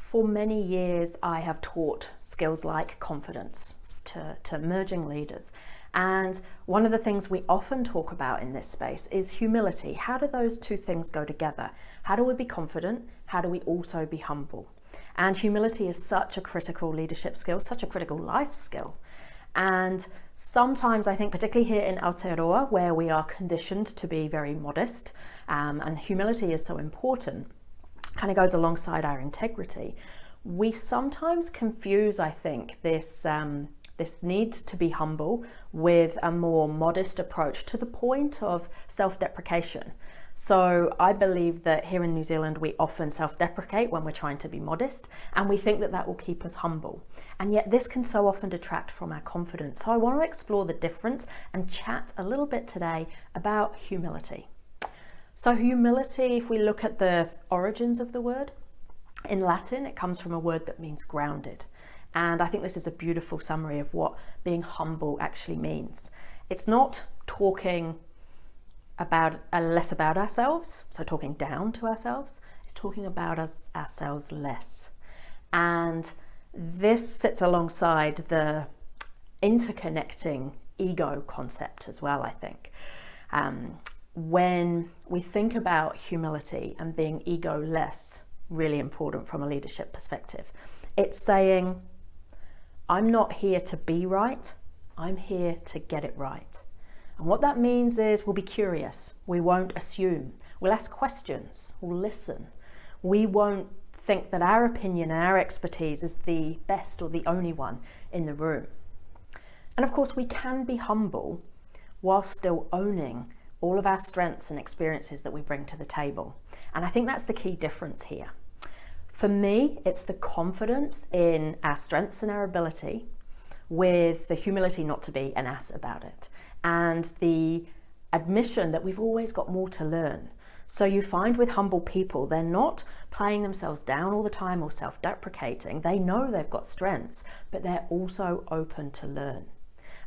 For many years, I have taught skills like confidence to emerging leaders. And one of the things we often talk about in this space is humility. How do those two things go together? How do we be confident? How do we also be humble? And humility is such a critical leadership skill, such a critical life skill. And sometimes I think, particularly here in Aotearoa, where we are conditioned to be very modest, and humility is so important, kind of goes alongside our integrity. We sometimes confuse, I think, this need to be humble with a more modest approach to the point of self-deprecation. So I believe that here in New Zealand, we often self-deprecate when we're trying to be modest, and we think that that will keep us humble. And yet this can so often detract from our confidence. So I want to explore the difference and chat a little bit today about humility. So humility, if we look at the origins of the word, in Latin, it comes from a word that means grounded. And I think this is a beautiful summary of what being humble actually means. It's not talking about less about ourselves, so talking down to ourselves. It's talking about ourselves less. And this sits alongside the interconnecting ego concept as well, I think. When we think about humility and being ego-less, really important from a leadership perspective, it's saying, I'm not here to be right, I'm here to get it right. And what that means is we'll be curious, we won't assume, we'll ask questions, we'll listen. We won't think that our opinion and our expertise is the best or the only one in the room. And of course, we can be humble while still owning all of our strengths and experiences that we bring to the table. And I think that's the key difference here. For me, it's the confidence in our strengths and our ability with the humility not to be an ass about it, and the admission that we've always got more to learn. So you find with humble people, they're not playing themselves down all the time or self-deprecating. They know they've got strengths, but they're also open to learn.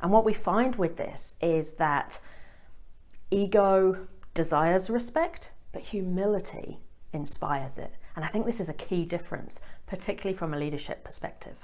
And what we find with this is that ego desires respect, but humility inspires it. And I think this is a key difference, particularly from a leadership perspective.